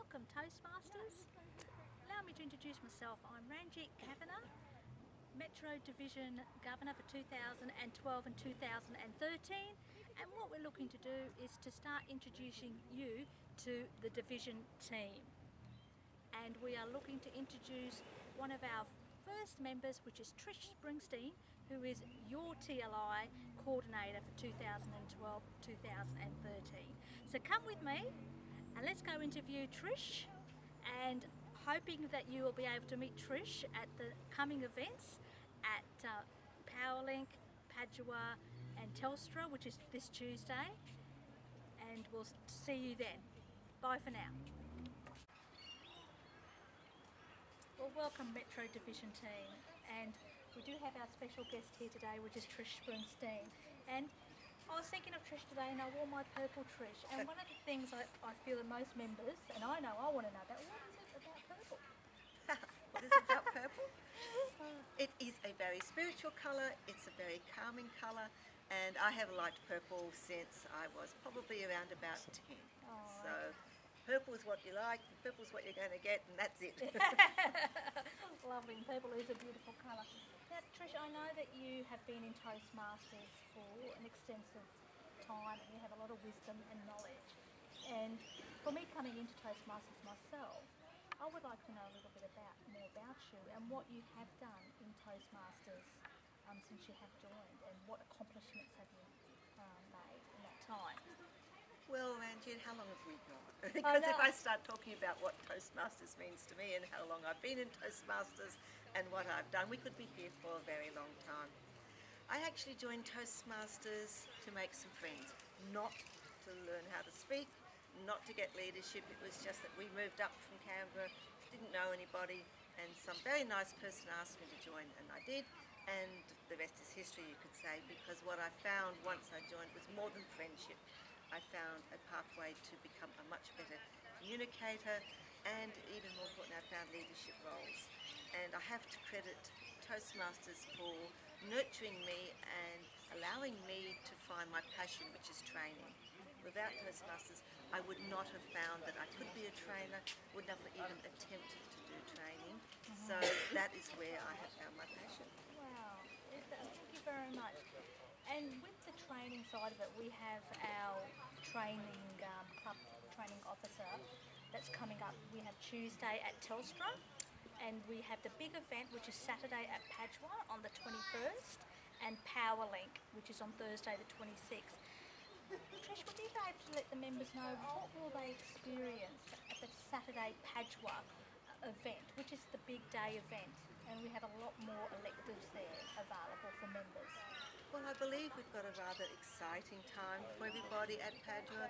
welcome Toastmasters. Allow me to introduce myself. I'm Ranjit Kavanagh, Metro Division Governor for 2012 and 2013, and what we're looking to do is to start introducing you to the Division team. And we are looking to introduce one of our first members, which is Trish Springsteen, who is your TLI Coordinator for 2012-2013. So come with me and let's go interview Trish, and hoping that you will be able to meet Trish at the coming events at Powerlink, Padua and Telstra, which is this Tuesday, and we'll see you then. Bye for now. Well, welcome Metro Division team, and we do have our special guest here today, which is Trish Springsteen. And I was thinking of Trish today, and I wore my purple Trish, and one of the things I feel that most members, and I know I want to know about, what is it about purple? What is it about purple? It is a very spiritual colour, it's a very calming colour, and I have liked purple since I was probably around about 10. Oh, so purple is what you like, purple is what you're going to get, and that's it. Lovely, and purple is a beautiful colour. Now Trish, I know that you have been in Toastmasters for an extensive time, and you have a lot of wisdom and knowledge. And for me coming into Toastmasters myself, I would like to know a little bit more about you and what you have done in Toastmasters since you have joined, and what accomplishments have you made in that time. Well, Ranjit, how long have we got? Because if I start talking about what Toastmasters means to me and how long I've been in Toastmasters and what I've done, we could be here for a very long time. I actually joined Toastmasters to make some friends, not to learn how to speak, not to get leadership. It was just that we moved up from Canberra, didn't know anybody, and some very nice person asked me to join, and I did. And the rest is history, you could say, because what I found once I joined was more than friendship. I found a pathway to become a much better communicator, and even more important, I found leadership roles. And I have to credit Toastmasters for nurturing me and allowing me to find my passion, which is training. Without Toastmasters, I would not have found that I could be a trainer, would not have even attempted to do training. So that is where I have found my passion. Wow, thank you very much. And with the training side of it, we have our training club training officer that's coming up. We have Tuesday at Telstra, and we have the big event, which is Saturday at Padua on the 21st, and Powerlink, which is on Thursday the 26th. Trish, would you be able to let the members know what will they experience at the Saturday Padua event, which is the big day event, and we have a lot more electives there available for members? Well, I believe we've got a rather exciting time for everybody at Padua.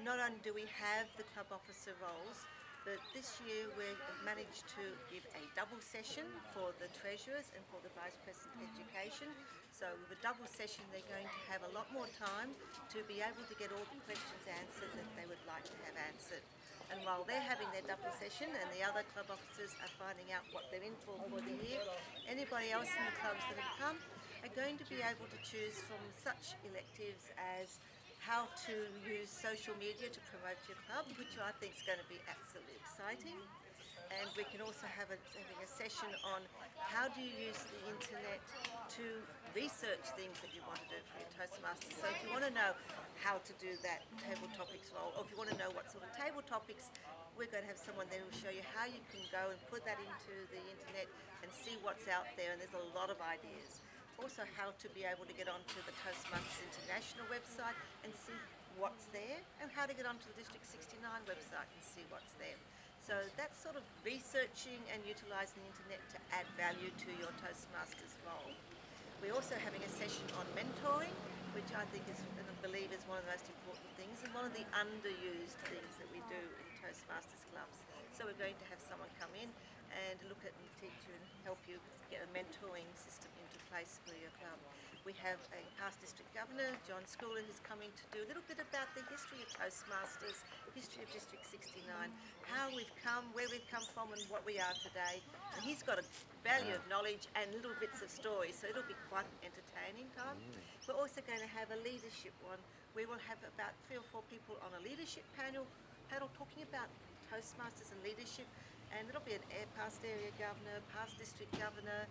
Not only do we have the club officer roles, but this year we've managed to give a double session for the treasurers and for the Vice President of Education. So with a double session, they're going to have a lot more time to be able to get all the questions answered that they would like to have answered. And while they're having their double session and the other club officers are finding out what they're in for the year, anybody else in the clubs that have come are going to be able to choose from such electives as how to use social media to promote your club, which I think is going to be absolutely exciting. And we can also having a session on how do you use the internet to research things that you want to do for your Toastmasters. So if you want to know how to do that table topics role, or if you want to know what sort of table topics, we're going to have someone there who will show you how you can go and put that into the internet and see what's out there, and there's a lot of ideas. Also how to be able to get onto the Toastmasters International website and see what's there, and how to get onto the District 69 website and see what's there. So that's sort of researching and utilising the internet to add value to your Toastmasters role. We're also having a session on mentoring, which I think is, and I believe is one of the most important things, and one of the underused things that we do in Toastmasters clubs. So we're going to have someone come in and look at and teach you and help you get a mentoring system into place for your club. We have a past district governor, John Schooler, who's coming to do a little bit about the history of Toastmasters, history of District 69, how we've come, where we've come from and what we are today. And he's got a value of knowledge and little bits of stories, so it'll be quite an entertaining time. We're also going to have a leadership one. We will have about 3 or 4 people on a leadership panel talking about Toastmasters and leadership, and it'll be an past area governor, past district governor,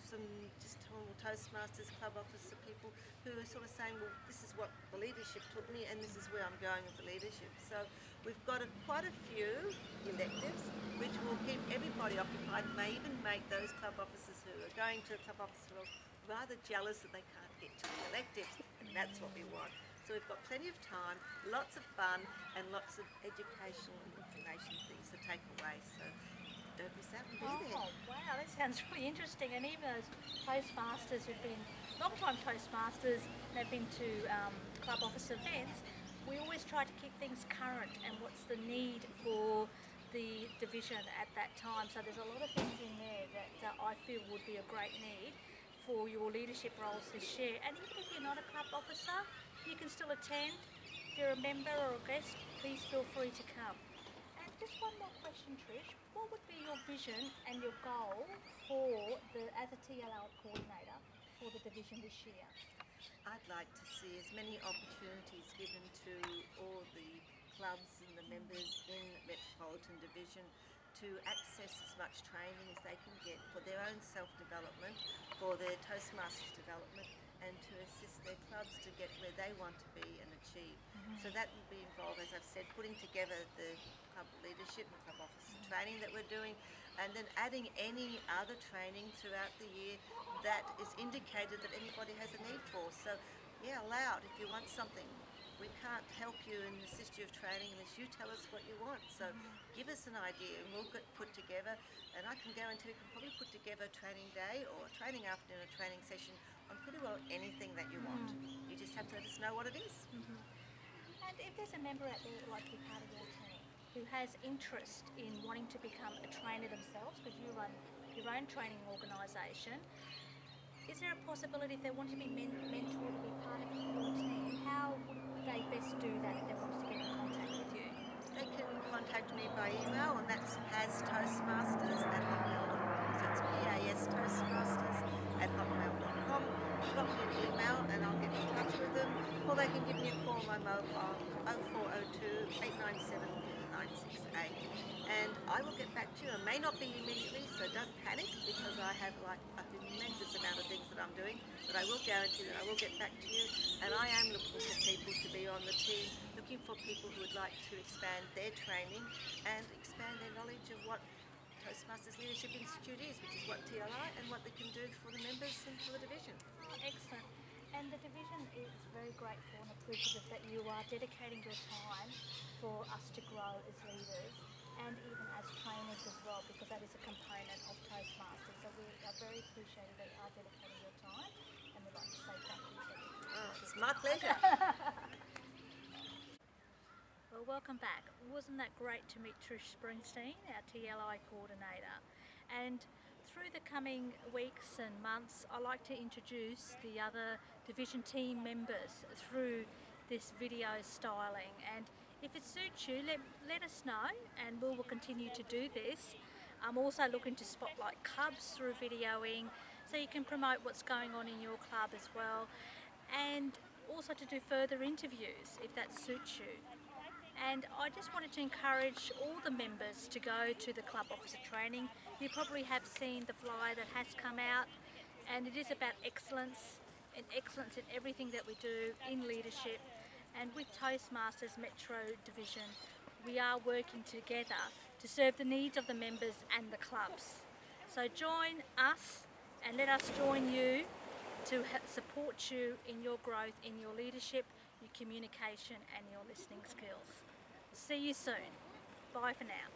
some just normal Toastmasters club officer people who are sort of saying, well, this is what the leadership took me and this is where I'm going with the leadership. So we've got quite a few electives which will keep everybody occupied, may even make those club officers who are going to a club officer role rather jealous that they can't get to the electives, and that's what we want. So we've got plenty of time, lots of fun, and lots of educational and information things to take away. So don't miss out and be there. Oh, wow, that sounds really interesting. And even those Toastmasters who've been long-time Toastmasters, they've been to club office events, we always try to keep things current and what's the need for the division at that time. So there's a lot of things in there that I feel would be a great need for your leadership roles this year. And even if you're not a club officer, you can still attend. If you're a member or a guest, please feel free to come. And just one more question, Trish. What would be your vision and your goal as a TLI coordinator for the division this year? I'd like to see as many opportunities given to all the clubs and the members in Metropolitan Division to access as much training as they can get for their own self-development, for their Toastmasters development, and to assist their clubs to get where they want to be and achieve. So that will be involved, as I've said, putting together the club leadership and club officer training that we're doing, and then adding any other training throughout the year that is indicated that anybody has a need for. So yeah, allow it if you want something. We can't help you and assist you with training unless you tell us what you want. So give us an idea and we'll get put together, and I can guarantee we can probably put together a training day or a training afternoon, a training session on pretty well anything that you want. You just have to let us know what it is. And if there's a member out there that would like to be part of your team who has interest in wanting to become a trainer themselves, because you run your own training organisation, is there a possibility if they want to be mentored to be part of your team, how would they best do that if they wanted to get in contact with you? They can contact me by email, and that's pastoastmasters@hotmail.com. So it's PAStoastmasters@hotmail.com. Drop me an email and I'll get in touch with them, or they can give me a call on my mobile 0402 897 968, and I will get back to you. It may not be immediately, so don't panic, because I have like a tremendous amount of things that I'm doing, but I will guarantee that I will get back to you. And I am looking for people to be on the team, looking for people who would like to expand their training and expand their knowledge of what Toastmasters Leadership Institute is, which is what TLI, and what they can do for the members and for the division. Oh, excellent. And the division is very grateful and appreciative that you are dedicating your time for us to grow as leaders and even as trainers as well, because that is a component of Toastmasters. So we are very appreciative that you are dedicating your time, and we'd like to say thank you. Oh, it's my pleasure. Well, welcome back. Wasn't that great to meet Trish Springsteen, our TLI coordinator? And through the coming weeks and months, I like to introduce the other division team members through this video styling. And if it suits you, let us know, and we will continue to do this. I'm also looking to spotlight clubs through videoing, so you can promote what's going on in your club as well, and also to do further interviews if that suits you. And I just wanted to encourage all the members to go to the club officer training. You probably have seen the flyer that has come out, and it is about excellence and excellence in everything that we do in leadership. And with Toastmasters Metro Division, we are working together to serve the needs of the members and the clubs. So join us and let us join you to support you in your growth, in your leadership, your communication and your listening skills. See you soon. Bye for now.